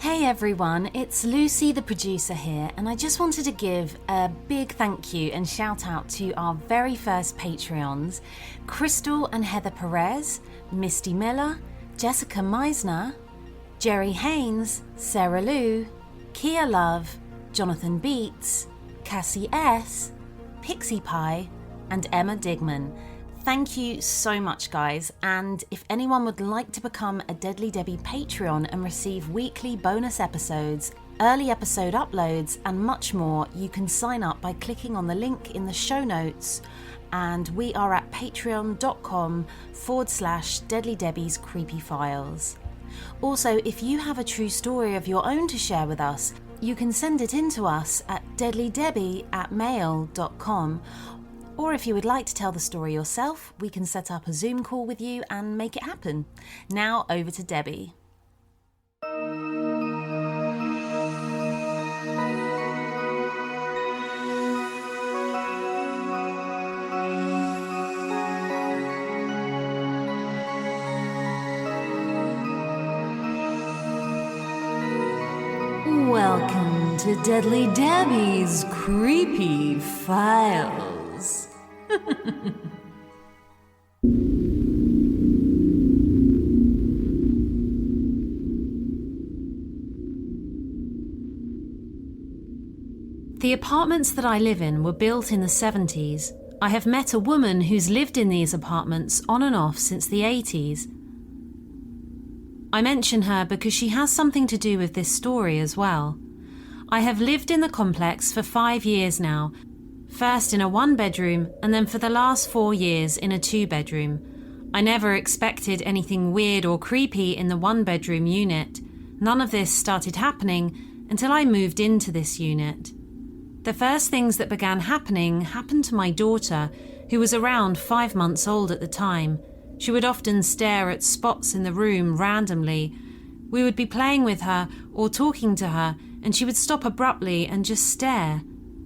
Hey everyone, it's Lucy the producer here, and I just wanted to give a big thank you and shout out to our very first Patreons, Crystal and Heather Perez, Misty Miller, Jessica Meisner, Jerry Haynes, Sarah Lou, Kia Love, Jonathan Beats, Cassie S, Pixie Pie, and Emma Digman. Thank you so much, guys, and if anyone would like to become a Deadly Debbie Patreon and receive weekly bonus episodes, early episode uploads, and much more, you can sign up by clicking on the link in the show notes, and we are at patreon.com/Deadly Debbie's Creepy Files. Also, if you have a true story of your own to share with us, you can send it in to us at deadlydebbie@mail.com. Or if you would like to tell the story yourself, we can set up a Zoom call with you and make it happen. Now over to Debbie. Welcome to Deadly Debbie's Creepy Files. The apartments that I live in were built in the 70s. I have met a woman who's lived in these apartments on and off since the 80s. I mention her because she has something to do with this story as well. I have lived in the complex for 5 years now, first in a 1-bedroom and then for the last 4 years in a 2-bedroom. I never expected anything weird or creepy in the 1-bedroom unit. None of this started happening until I moved into this unit. The first things that began happening happened to my daughter, who was around 5 months old at the time. She would often stare at spots in the room randomly. We would be playing with her or talking to her, and she would stop abruptly and just stare.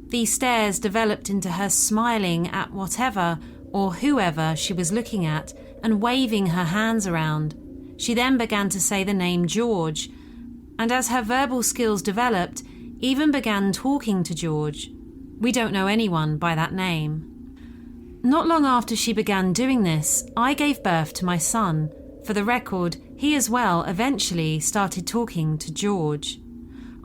These stares developed into her smiling at whatever or whoever she was looking at and waving her hands around. She then began to say the name George, and as her verbal skills developed, even began talking to George. We don't know anyone by that name. Not long after she began doing this, I gave birth to my son. For the record, he as well eventually started talking to George.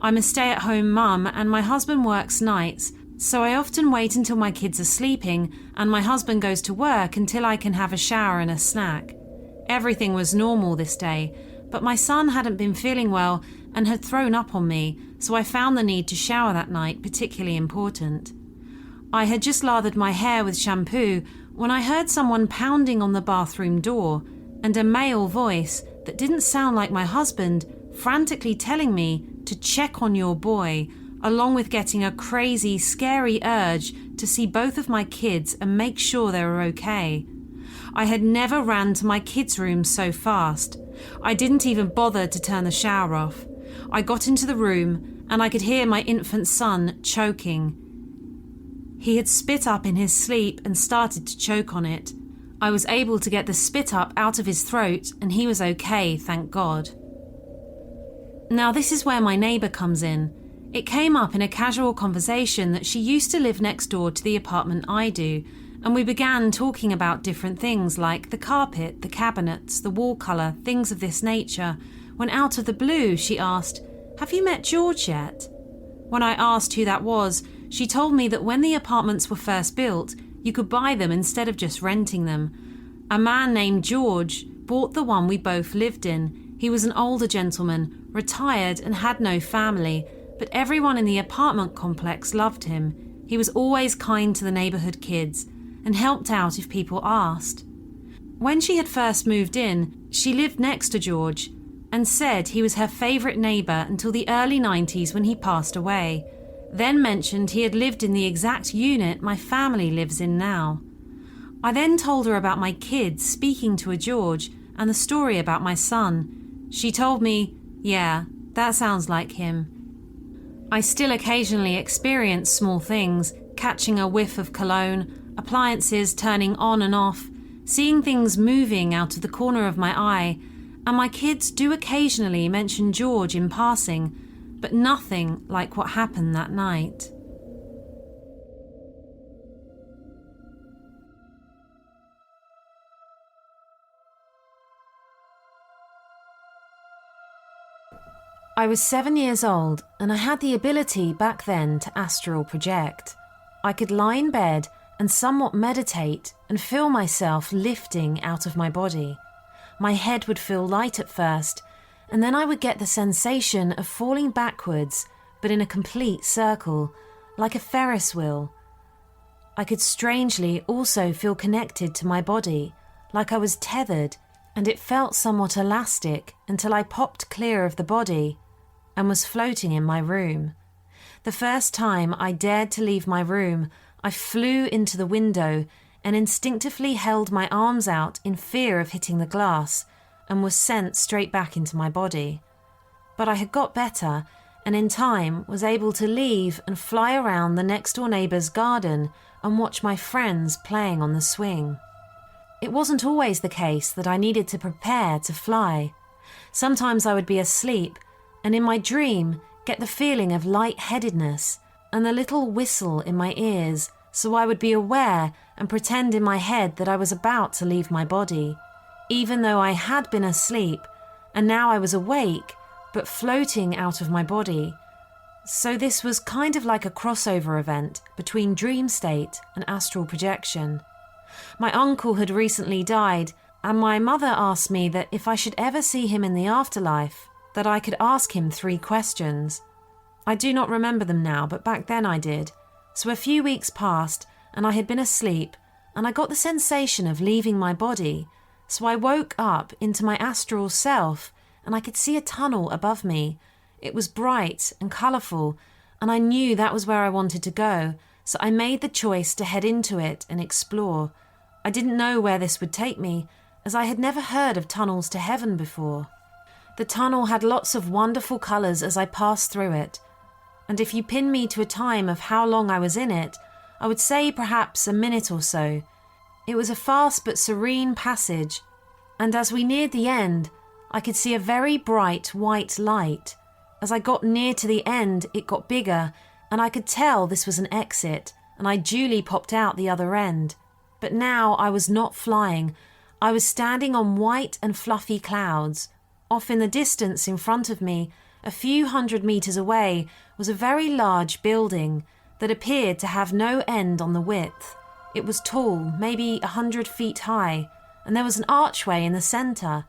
I'm a stay-at-home mum and my husband works nights, so I often wait until my kids are sleeping and my husband goes to work until I can have a shower and a snack. Everything was normal this day, but my son hadn't been feeling well and had thrown up on me, so I found the need to shower that night particularly important. I had just lathered my hair with shampoo when I heard someone pounding on the bathroom door and a male voice that didn't sound like my husband frantically telling me to check on your boy, along with getting a crazy, scary urge to see both of my kids and make sure they were okay. I had never ran to my kids' room so fast. I didn't even bother to turn the shower off. I got into the room and I could hear my infant son choking. He had spit up in his sleep and started to choke on it. I was able to get the spit up out of his throat and he was okay, thank God. Now this is where my neighbour comes in. It came up in a casual conversation that she used to live next door to the apartment I do, and we began talking about different things like the carpet, the cabinets, the wall colour, things of this nature, when out of the blue she asked, "Have you met George yet?" When I asked who that was, she told me that when the apartments were first built, you could buy them instead of just renting them. A man named George bought the one we both lived in. He was an older gentleman, retired and had no family, but everyone in the apartment complex loved him. He was always kind to the neighbourhood kids and helped out if people asked. When she had first moved in, she lived next to George and said he was her favourite neighbour until the early 90s when he passed away. Then mentioned he had lived in the exact unit my family lives in now. I then told her about my kids speaking to a George and the story about my son. She told me, "Yeah, that sounds like him." I still occasionally experience small things, catching a whiff of cologne, appliances turning on and off, seeing things moving out of the corner of my eye, And my kids do occasionally mention George in passing, but nothing like what happened that night. I was 7 years old and I had the ability back then to astral project. I could lie in bed and somewhat meditate and feel myself lifting out of my body. My head would feel light at first, and then I would get the sensation of falling backwards, but in a complete circle, like a Ferris wheel. I could strangely also feel connected to my body, like I was tethered, and it felt somewhat elastic until I popped clear of the body and was floating in my room. The first time I dared to leave my room, I flew into the window and instinctively held my arms out in fear of hitting the glass and was sent straight back into my body. But I had got better and in time was able to leave and fly around the next door neighbour's garden and watch my friends playing on the swing. It wasn't always the case that I needed to prepare to fly. Sometimes I would be asleep and in my dream get the feeling of lightheadedness and the little whistle in my ears, so I would be aware and pretend in my head that I was about to leave my body, even though I had been asleep and now I was awake but floating out of my body. So this was kind of like a crossover event between dream state and astral projection. My uncle had recently died and my mother asked me that if I should ever see him in the afterlife, that I could ask him 3 questions. I do not remember them now, but back then I did. So a few weeks passed and I had been asleep and I got the sensation of leaving my body. So I woke up into my astral self and I could see a tunnel above me. It was bright and colourful and I knew that was where I wanted to go. So I made the choice to head into it and explore. I didn't know where this would take me as I had never heard of tunnels to heaven before. The tunnel had lots of wonderful colours as I passed through it, and if you pin me to a time of how long I was in it, I would say perhaps a minute or so. It was a fast but serene passage, and as we neared the end, I could see a very bright white light. As I got near to the end, it got bigger, and I could tell this was an exit, and I duly popped out the other end. But now I was not flying. I was standing on white and fluffy clouds. Off in the distance in front of me, a few 100 meters away, was a very large building that appeared to have no end on the width. It was tall, maybe 100 feet high, and there was an archway in the center.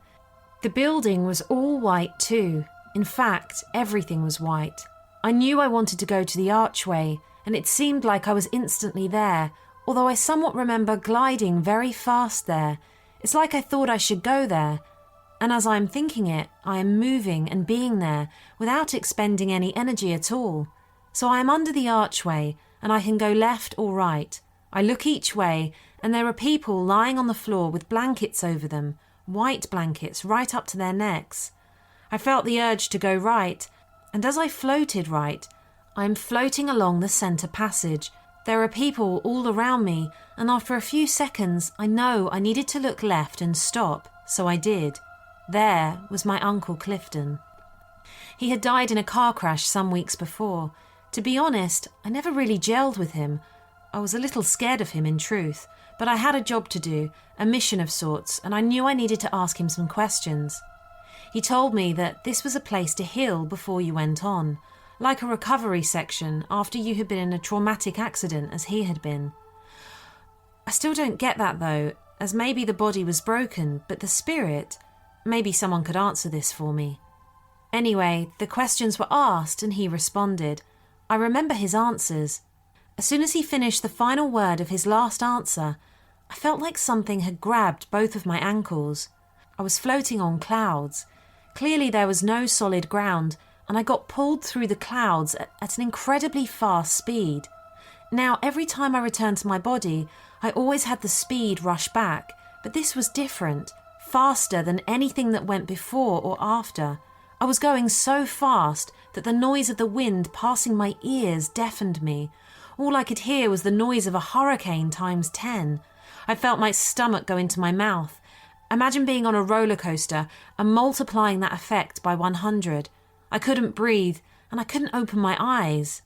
The building was all white too. In fact, everything was white. I knew I wanted to go to the archway, and it seemed like I was instantly there, although I somewhat remember gliding very fast there. It's like I thought I should go there. And as I'm thinking it, I am moving and being there without expending any energy at all. So I am under the archway and I can go left or right. I look each way and there are people lying on the floor with blankets over them, white blankets right up to their necks. I felt the urge to go right, and as I floated right, I am floating along the centre passage. There are people all around me, and after a few seconds I know I needed to look left and stop, so I did. There was my Uncle Clifton. He had died in a car crash some weeks before. To be honest, I never really gelled with him. I was a little scared of him in truth, but I had a job to do, a mission of sorts, and I knew I needed to ask him some questions. He told me that this was a place to heal before you went on, like a recovery section after you had been in a traumatic accident as he had been. I still don't get that though, as maybe the body was broken, but the spirit... Maybe someone could answer this for me. Anyway, the questions were asked and he responded. I remember his answers. As soon as he finished the final word of his last answer, I felt like something had grabbed both of my ankles. I was floating on clouds. Clearly there was no solid ground, and I got pulled through the clouds at an incredibly fast speed. Now, every time I returned to my body, I always had the speed rush back, but this was different. Faster than anything that went before or after. I was going so fast that the noise of the wind passing my ears deafened me. All I could hear was the noise of a hurricane times 10. I felt my stomach go into my mouth, Imagine being on a roller coaster and multiplying that effect by 100. I couldn't breathe and I couldn't open my eyes.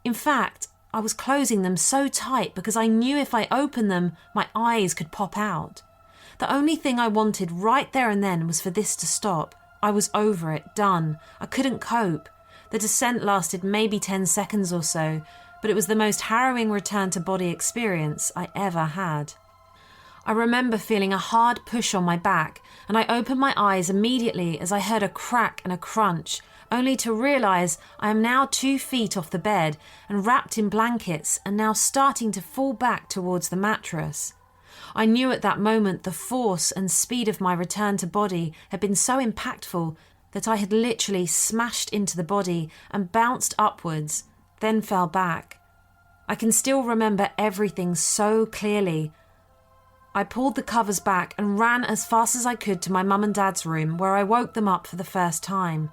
In fact, I was closing them so tight because I knew if I opened them, my eyes could pop out. The only thing I wanted right there and then was for this to stop. I was over it, done. I couldn't cope. The descent lasted maybe 10 seconds or so, but it was the most harrowing return to body experience I ever had. I remember feeling a hard push on my back, and I opened my eyes immediately as I heard a crack and a crunch, only to realise I am now 2 feet off the bed and wrapped in blankets and now starting to fall back towards the mattress. I knew at that moment the force and speed of my return to body had been so impactful that I had literally smashed into the body and bounced upwards, then fell back. I can still remember everything so clearly. I pulled the covers back and ran as fast as I could to my mum and dad's room, where I woke them up for the first time.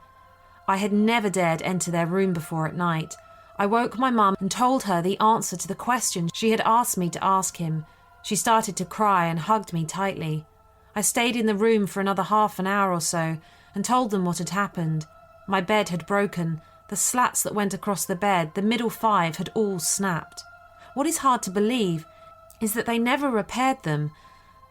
I had never dared enter their room before at night. I woke my mum and told her the answer to the question she had asked me to ask him. She started to cry and hugged me tightly. I stayed in the room for another half an hour or so and told them what had happened. My bed had broken. The slats that went across the bed, the middle 5, had all snapped. What is hard to believe is that they never repaired them.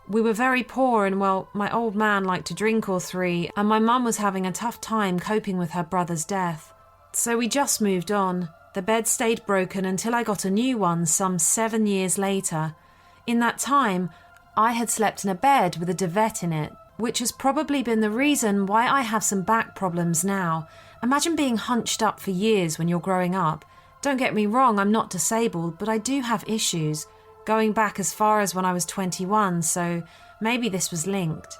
We were very poor and, well, my old man liked to drink or 3, and my mum was having a tough time coping with her brother's death. So we just moved on. The bed stayed broken until I got a new one some 7 years later. In that time, I had slept in a bed with a duvet in it, which has probably been the reason why I have some back problems now. Imagine being hunched up for years when you're growing up. Don't get me wrong, I'm not disabled, but I do have issues, going back as far as when I was 21, so maybe this was linked.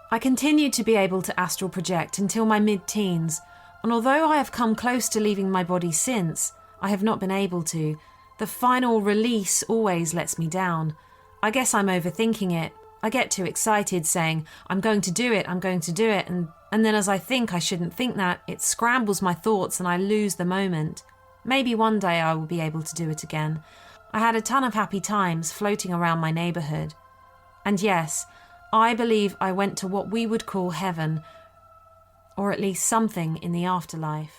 I continued to be able to astral project until my mid-teens, and although I have come close to leaving my body since, I have not been able to. The final release always lets me down. I guess I'm overthinking it. I get too excited saying, I'm going to do it, and then as I think I shouldn't think that, it scrambles my thoughts and I lose the moment. Maybe one day I will be able to do it again. I had a ton of happy times floating around my neighbourhood. And yes, I believe I went to what we would call heaven, or at least something in the afterlife.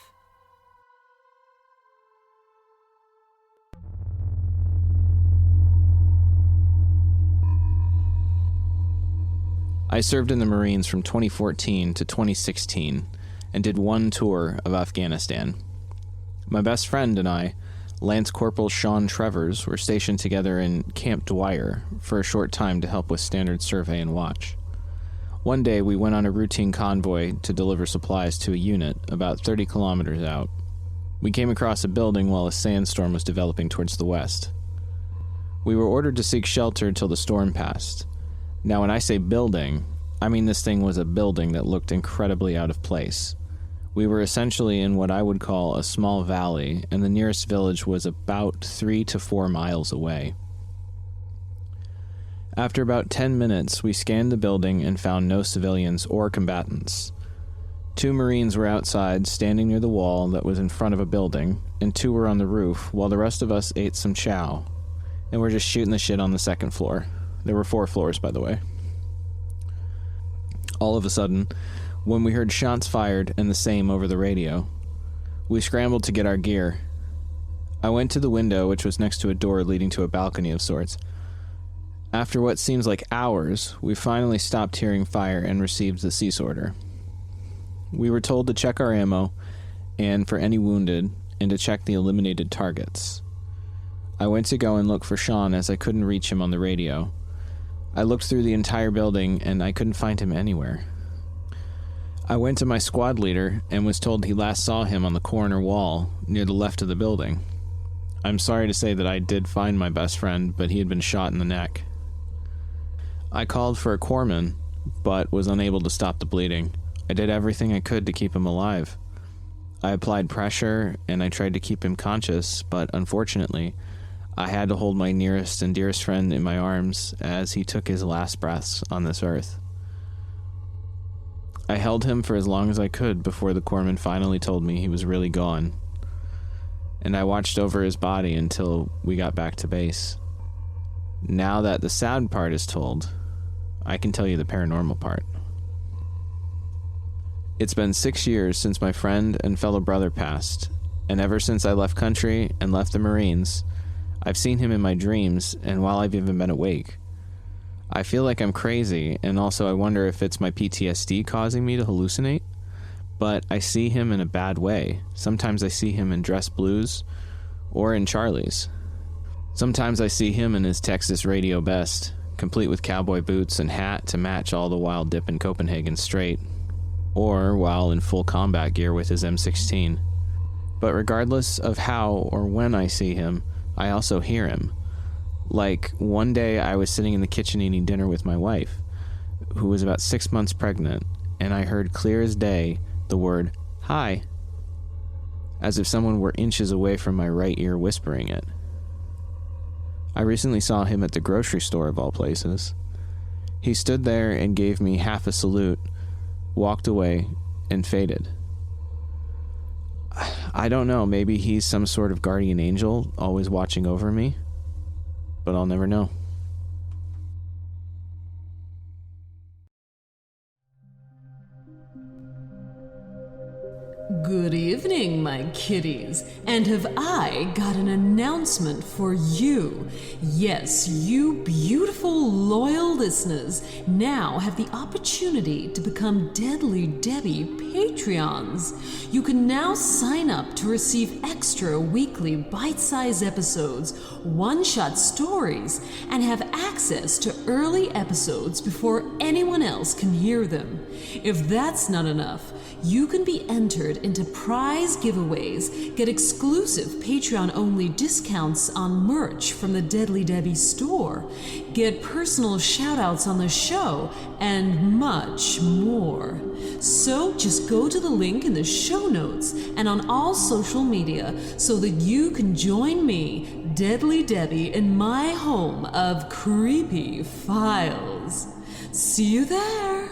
I served in the Marines from 2014 to 2016 and did 1 tour of Afghanistan. My best friend and I, Lance Corporal Sean Trevors, were stationed together in Camp Dwyer for a short time to help with standard survey and watch. One day we went on a routine convoy to deliver supplies to a unit about 30 kilometers out. We came across a building while a sandstorm was developing towards the west. We were ordered to seek shelter until the storm passed. Now, when I say building, I mean this thing was a building that looked incredibly out of place. We were essentially in what I would call a small valley, and the nearest village was about 3 to 4 miles away. After about 10 minutes, we scanned the building and found no civilians or combatants. 2 Marines were outside, standing near the wall that was in front of a building, and 2 were on the roof, while the rest of us ate some chow, and were just shooting the shit on the 2nd floor. There were 4 floors, by the way. All of a sudden, when we heard shots fired and the same over the radio, we scrambled to get our gear. I went to the window, which was next to a door leading to a balcony of sorts. After what seems like hours, we finally stopped hearing fire and received the cease order. We were told to check our ammo, and for any wounded, and to check the eliminated targets. I went to go and look for Sean as I couldn't reach him on the radio. I looked through the entire building and I couldn't find him anywhere. I went to my squad leader and was told he last saw him on the corner wall near the left of the building. I'm sorry to say that I did find my best friend, but he had been shot in the neck. I called for a corpsman, but was unable to stop the bleeding. I did everything I could to keep him alive. I applied pressure and I tried to keep him conscious, but unfortunately, I had to hold my nearest and dearest friend in my arms as he took his last breaths on this earth. I held him for as long as I could before the corpsman finally told me he was really gone, and I watched over his body until we got back to base. Now that the sad part is told, I can tell you the paranormal part. It's been 6 years since my friend and fellow brother passed, and ever since I left country and left the Marines, I've seen him in my dreams and while I've even been awake. I feel like I'm crazy, and also I wonder if it's my PTSD causing me to hallucinate, but I see him in a bad way. Sometimes I see him in dress blues or in Charlie's. Sometimes I see him in his Texas radio best, complete with cowboy boots and hat to match all the wild dip in Copenhagen straight, or while in full combat gear with his M16. But regardless of how or when I see him, I also hear him. Like, one day I was sitting in the kitchen eating dinner with my wife, who was about 6 months pregnant, and I heard clear as day the word, "Hi," as if someone were inches away from my right ear whispering it. I recently saw him at the grocery store of all places. He stood there and gave me half a salute, walked away, and faded. I don't know, maybe he's some sort of guardian angel always watching over me, but I'll never know. Good evening, my kitties, and have I got an announcement for you? Yes, you beautiful, loyal listeners now have the opportunity to become Deadly Debbie Patreons. You can now sign up to receive extra weekly bite-sized episodes, one-shot stories, and have access to early episodes before anyone else can hear them. If that's not enough, you can be entered into prize giveaways, get exclusive Patreon-only discounts on merch from the Deadly Debbie store, get personal shout-outs on the show, and much more. So just go to the link in the show notes and on all social media so that you can join me, Deadly Debbie, in my home of creepy files. See you there!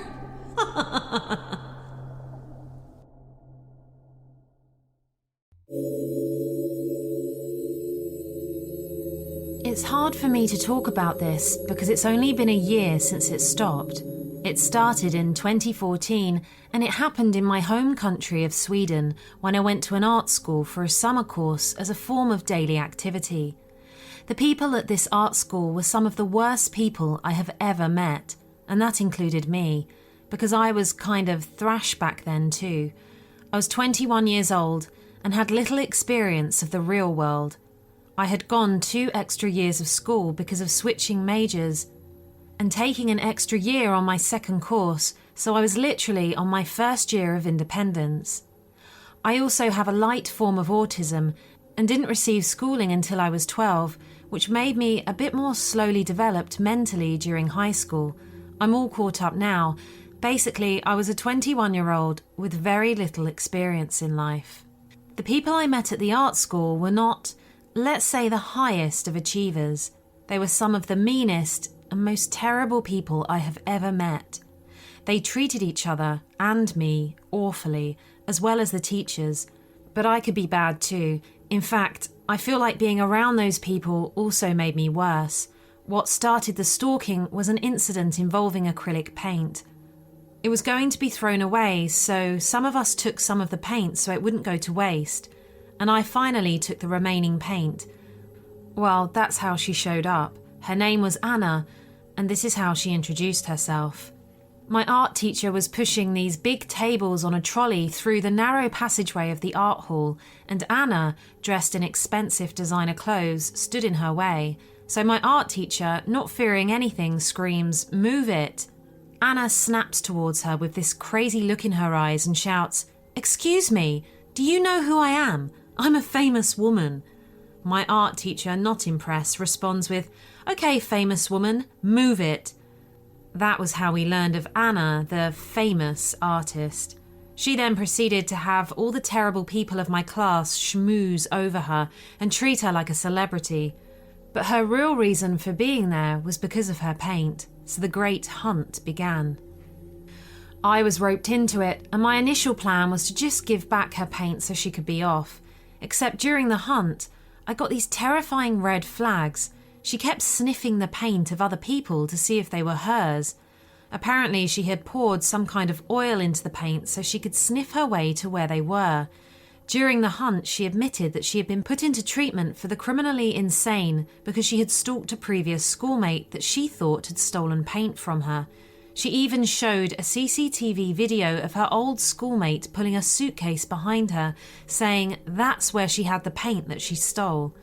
It's hard for me to talk about this because it's only been a year since it stopped. It started in 2014 and it happened in my home country of Sweden when I went to an art school for a summer course as a form of daily activity. The people at this art school were some of the worst people I have ever met, and that included me, because I was kind of thrash back then too. I was 21 years old and had little experience of the real world. I had gone 2 extra years of school because of switching majors and taking an extra year on my second course, so I was literally on my first year of independence. I also have a light form of autism and didn't receive schooling until I was 12, which made me a bit more slowly developed mentally during high school. I'm all caught up now. Basically, I was a 21-year-old with very little experience in life. The people I met at the art school were not, let's say, the highest of achievers. They were some of the meanest and most terrible people I have ever met. They treated each other and me awfully, as well as the teachers. But I could be bad too. In fact, I feel like being around those people also made me worse. What started the stalking was an incident involving acrylic paint. It was going to be thrown away, so some of us took some of the paint so it wouldn't go to waste, and I finally took the remaining paint. Well, that's how she showed up. Her name was Anna, and this is how she introduced herself. My art teacher was pushing these big tables on a trolley through the narrow passageway of the art hall, and Anna, dressed in expensive designer clothes, stood in her way. So my art teacher, not fearing anything, screams, "Move it!" Anna snaps towards her with this crazy look in her eyes and shouts, "Excuse me, do you know who I am? I'm a famous woman." My art teacher, not impressed, responds with, "Okay, famous woman, move it." That was how we learned of Anna, the famous artist. She then proceeded to have all the terrible people of my class schmooze over her and treat her like a celebrity. But her real reason for being there was because of her paint, so the great hunt began. I was roped into it, and my initial plan was to just give back her paint so she could be off. Except during the hunt, I got these terrifying red flags. She kept sniffing the paint of other people to see if they were hers. Apparently, she had poured some kind of oil into the paint so she could sniff her way to where they were. During the hunt, she admitted that she had been put into treatment for the criminally insane because she had stalked a previous schoolmate that she thought had stolen paint from her. She even showed a CCTV video of her old schoolmate pulling a suitcase behind her, saying that's where she had the paint that she stole.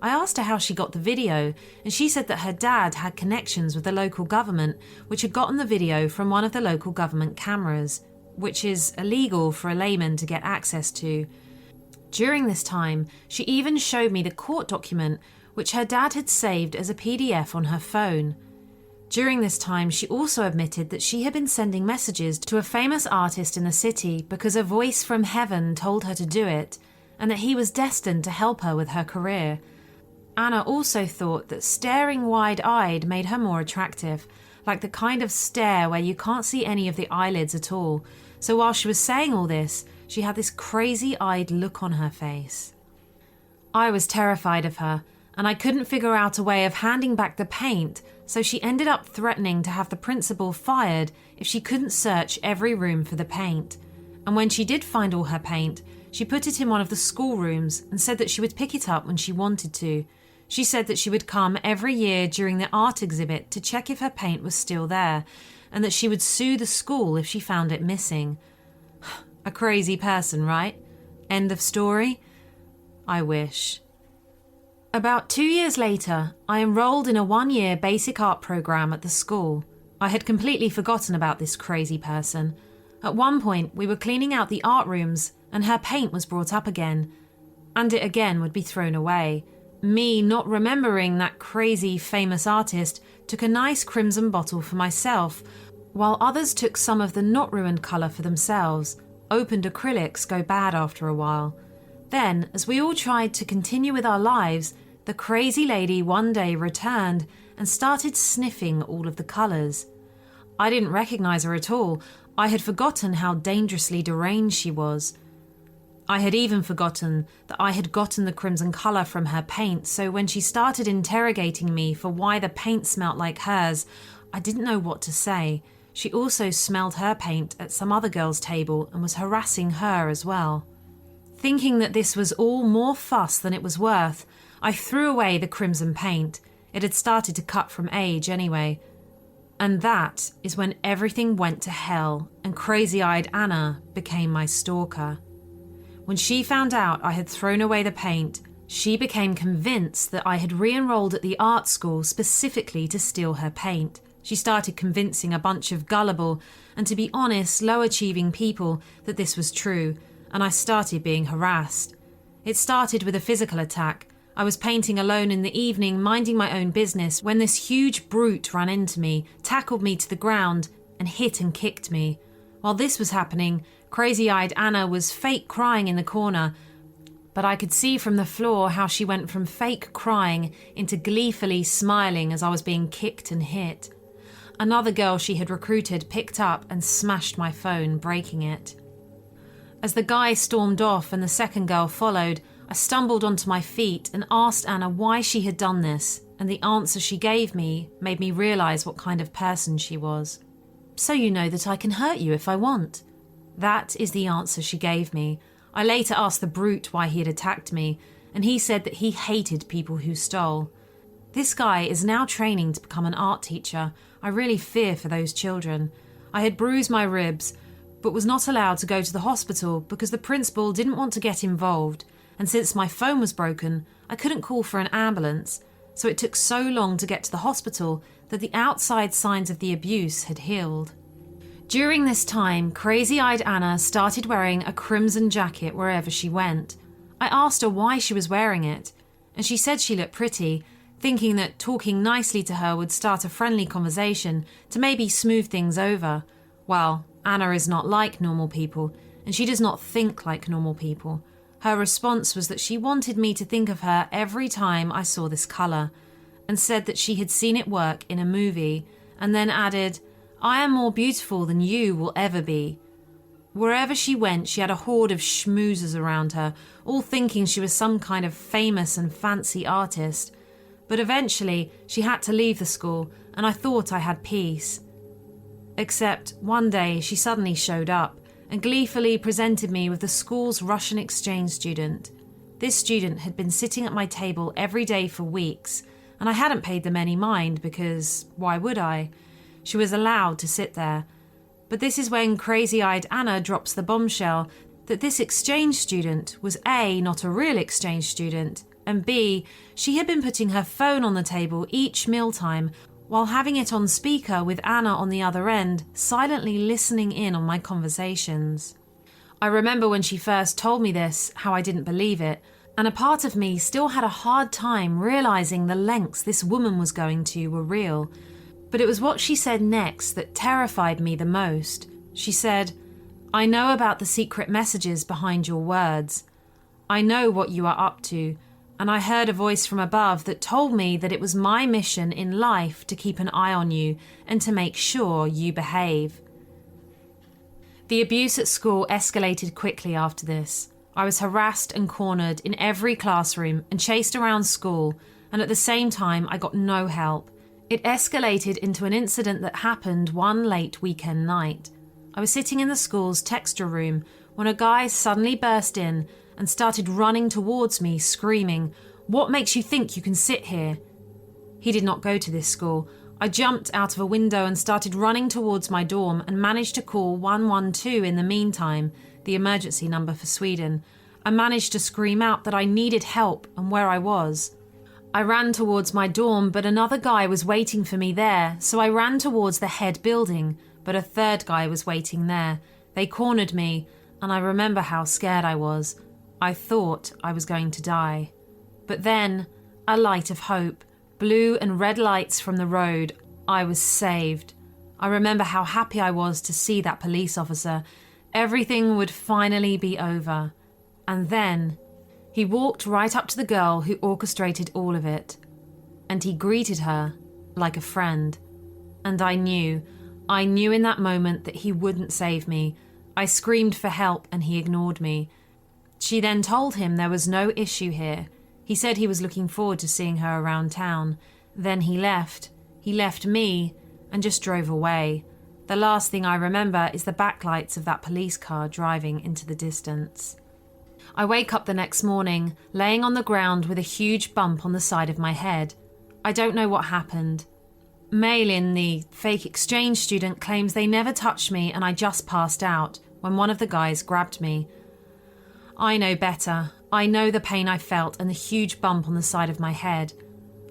I asked her how she got the video, and she said that her dad had connections with the local government, which had gotten the video from one of the local government cameras, which is illegal for a layman to get access to. During this time, she even showed me the court document, which her dad had saved as a PDF on her phone. During this time, she also admitted that she had been sending messages to a famous artist in the city because a voice from heaven told her to do it, and that he was destined to help her with her career. Anna also thought that staring wide-eyed made her more attractive, like the kind of stare where you can't see any of the eyelids at all. So while she was saying all this, she had this crazy-eyed look on her face. I was terrified of her, and I couldn't figure out a way of handing back the paint, so she ended up threatening to have the principal fired if she couldn't search every room for the paint. And when she did find all her paint, she put it in one of the schoolrooms and said that she would pick it up when she wanted to. She said that she would come every year during the art exhibit to check if her paint was still there, and that she would sue the school if she found it missing. A crazy person, right? End of story? I wish. About 2 years later, I enrolled in a 1-year basic art program at the school. I had completely forgotten about this crazy person. At one point, we were cleaning out the art rooms, and her paint was brought up again, and it again would be thrown away. Me, not remembering that crazy famous artist, took a nice crimson bottle for myself, while others took some of the not ruined colour for themselves. Opened acrylics go bad after a while. Then, as we all tried to continue with our lives, the crazy lady one day returned and started sniffing all of the colours. I didn't recognise her at all. I had forgotten how dangerously deranged she was. I had even forgotten that I had gotten the crimson colour from her paint, so when she started interrogating me for why the paint smelt like hers, I didn't know what to say. She also smelled her paint at some other girl's table and was harassing her as well. Thinking that this was all more fuss than it was worth, I threw away the crimson paint. It had started to cut from age anyway. And that is when everything went to hell and crazy-eyed Anna became my stalker. When she found out I had thrown away the paint, she became convinced that I had re-enrolled at the art school specifically to steal her paint. She started convincing a bunch of gullible and, to be honest, low-achieving people that this was true, and I started being harassed. It started with a physical attack. I was painting alone in the evening, minding my own business, when this huge brute ran into me, tackled me to the ground, and hit and kicked me. While this was happening, crazy-eyed Anna was fake crying in the corner, but I could see from the floor how she went from fake crying into gleefully smiling as I was being kicked and hit. Another girl she had recruited picked up and smashed my phone, breaking it. As the guy stormed off and the second girl followed, I stumbled onto my feet and asked Anna why she had done this, and the answer she gave me made me realise what kind of person she was. "So you know that I can hurt you if I want." That is the answer she gave me. I later asked the brute why he had attacked me, and he said that he hated people who stole. This guy is now training to become an art teacher. I really fear for those children. I had bruised my ribs, but was not allowed to go to the hospital because the principal didn't want to get involved, and since my phone was broken, I couldn't call for an ambulance, so it took so long to get to the hospital that the outside signs of the abuse had healed. During this time, crazy-eyed Anna started wearing a crimson jacket wherever she went. I asked her why she was wearing it, and she said she looked pretty, thinking that talking nicely to her would start a friendly conversation to maybe smooth things over. Well, Anna is not like normal people, and she does not think like normal people. Her response was that she wanted me to think of her every time I saw this colour, and said that she had seen it work in a movie, and then added, "I am more beautiful than you will ever be." Wherever she went, she had a horde of schmoozers around her, all thinking she was some kind of famous and fancy artist. But eventually, she had to leave the school, and I thought I had peace. Except one day she suddenly showed up and gleefully presented me with the school's Russian exchange student. This student had been sitting at my table every day for weeks, and I hadn't paid them any mind because why would I? She was allowed to sit there. But this is when crazy-eyed Anna drops the bombshell that this exchange student was A, not a real exchange student, and B, she had been putting her phone on the table each mealtime while having it on speaker with Anna on the other end, silently listening in on my conversations. I remember when she first told me this, how I didn't believe it, and a part of me still had a hard time realizing the lengths this woman was going to were real. But it was what she said next that terrified me the most. She said, "I know about the secret messages behind your words. I know what you are up to, and I heard a voice from above that told me that it was my mission in life to keep an eye on you and to make sure you behave." The abuse at school escalated quickly after this. I was harassed and cornered in every classroom and chased around school, and at the same time I got no help. It escalated into an incident that happened one late weekend night. I was sitting in the school's texture room when a guy suddenly burst in and started running towards me, screaming, "What makes you think you can sit here?" He did not go to this school. I jumped out of a window and started running towards my dorm and managed to call 112 in the meantime, the emergency number for Sweden. I managed to scream out that I needed help and where I was. I ran towards my dorm, but another guy was waiting for me there, so I ran towards the head building, but a third guy was waiting there. They cornered me, and I remember how scared I was. I thought I was going to die. But then, a light of hope, blue and red lights from the road. I was saved. I remember how happy I was to see that police officer. Everything would finally be over. And then he walked right up to the girl who orchestrated all of it. And he greeted her like a friend. And I knew in that moment that he wouldn't save me. I screamed for help and he ignored me. She then told him there was no issue here. He said he was looking forward to seeing her around town. Then he left. He left me and just drove away. The last thing I remember is the backlights of that police car driving into the distance. I wake up the next morning, laying on the ground with a huge bump on the side of my head. I don't know what happened. Malin, the fake exchange student, claims they never touched me and I just passed out when one of the guys grabbed me. I know better. I know the pain I felt and the huge bump on the side of my head.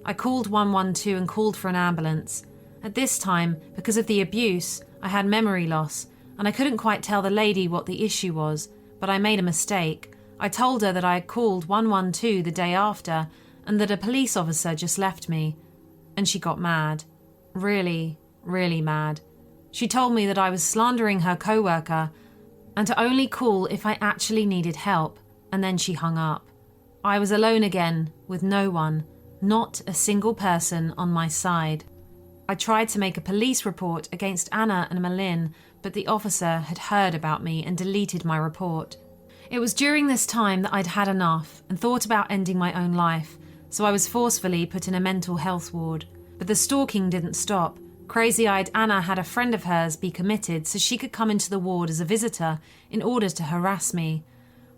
I called 112 and called for an ambulance. At this time, because of the abuse, I had memory loss and I couldn't quite tell the lady what the issue was, but I made a mistake. I told her that I had called 112 the day after and that a police officer just left me. And she got mad. Really, really mad. She told me that I was slandering her co-worker and to only call if I actually needed help, and then she hung up. I was alone again, with no one, not a single person on my side. I tried to make a police report against Anna and Malin, but the officer had heard about me and deleted my report. It was during this time that I'd had enough and thought about ending my own life, so I was forcefully put in a mental health ward. But the stalking didn't stop. Crazy-eyed Anna had a friend of hers be committed so she could come into the ward as a visitor in order to harass me.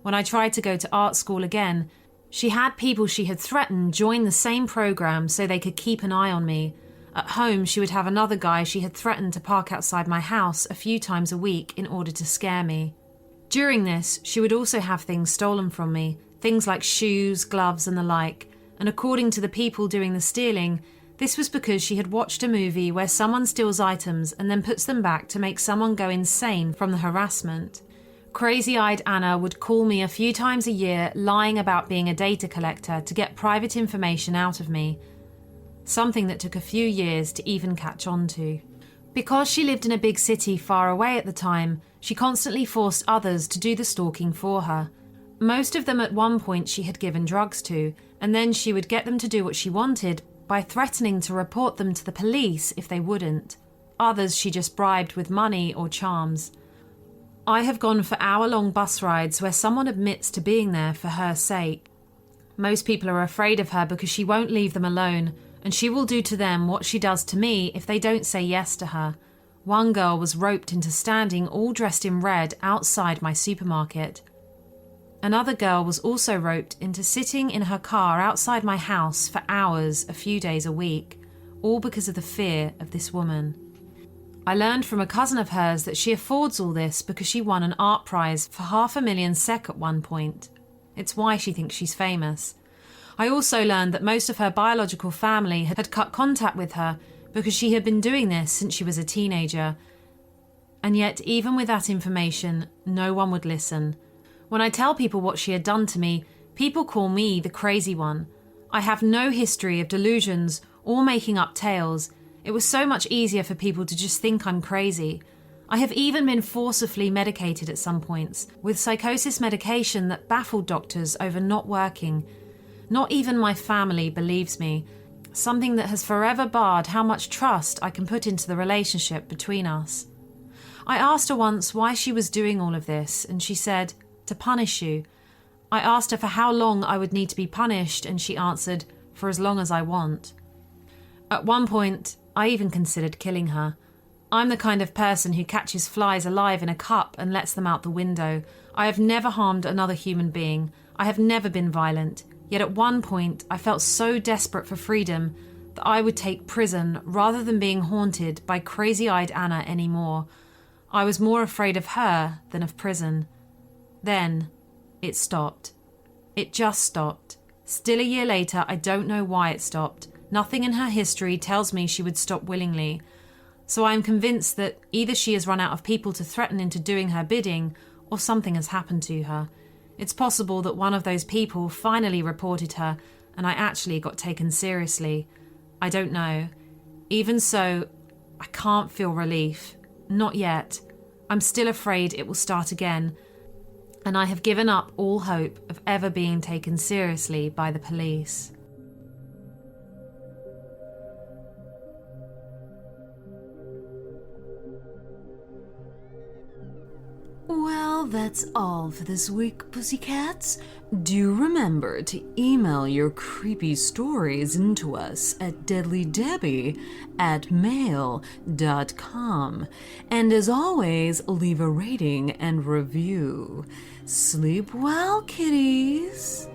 When I tried to go to art school again, she had people she had threatened join the same program so they could keep an eye on me. At home, she would have another guy she had threatened to park outside my house a few times a week in order to scare me. During this, she would also have things stolen from me, things like shoes, gloves and the like, and according to the people doing the stealing, this was because she had watched a movie where someone steals items and then puts them back to make someone go insane from the harassment. Crazy-eyed Anna would call me a few times a year lying about being a data collector to get private information out of me, something that took a few years to even catch on to. Because she lived in a big city far away at the time, she constantly forced others to do the stalking for her. Most of them at one point she had given drugs to, and then she would get them to do what she wanted by threatening to report them to the police if they wouldn't. Others she just bribed with money or charms. I have gone for hour-long bus rides where someone admits to being there for her sake. Most people are afraid of her because she won't leave them alone, and she will do to them what she does to me if they don't say yes to her. One girl was roped into standing all dressed in red outside my supermarket. Another girl was also roped into sitting in her car outside my house for hours a few days a week, all because of the fear of this woman. I learned from a cousin of hers that she affords all this because she won an art prize for £500,000 at one point. It's why she thinks she's famous. I also learned that most of her biological family had cut contact with her because she had been doing this since she was a teenager. And yet, even with that information, no one would listen. When I tell people what she had done to me, people call me the crazy one. I have no history of delusions or making up tales. It was so much easier for people to just think I'm crazy. I have even been forcibly medicated at some points, with psychosis medication that baffled doctors over not working. Not even my family believes me, something that has forever barred how much trust I can put into the relationship between us. I asked her once why she was doing all of this, and she said, "To punish you." I asked her for how long I would need to be punished, and she answered, "For as long as I want." At one point, I even considered killing her. I'm the kind of person who catches flies alive in a cup and lets them out the window. I have never harmed another human being. I have never been violent. Yet at one point, I felt so desperate for freedom that I would take prison rather than being haunted by crazy-eyed Anna anymore. I was more afraid of her than of prison. Then, it stopped. It just stopped. Still a year later, I don't know why it stopped. Nothing in her history tells me she would stop willingly. So I am convinced that either she has run out of people to threaten into doing her bidding, or something has happened to her. It's possible that one of those people finally reported her, and I actually got taken seriously. I don't know. Even so, I can't feel relief. Not yet. I'm still afraid it will start again, and I have given up all hope of ever being taken seriously by the police. Well, that's all for this week, pussycats. Do remember to email your creepy stories into us at deadlydebbie@mail.com. And as always, leave a rating and review. Sleep well, kitties.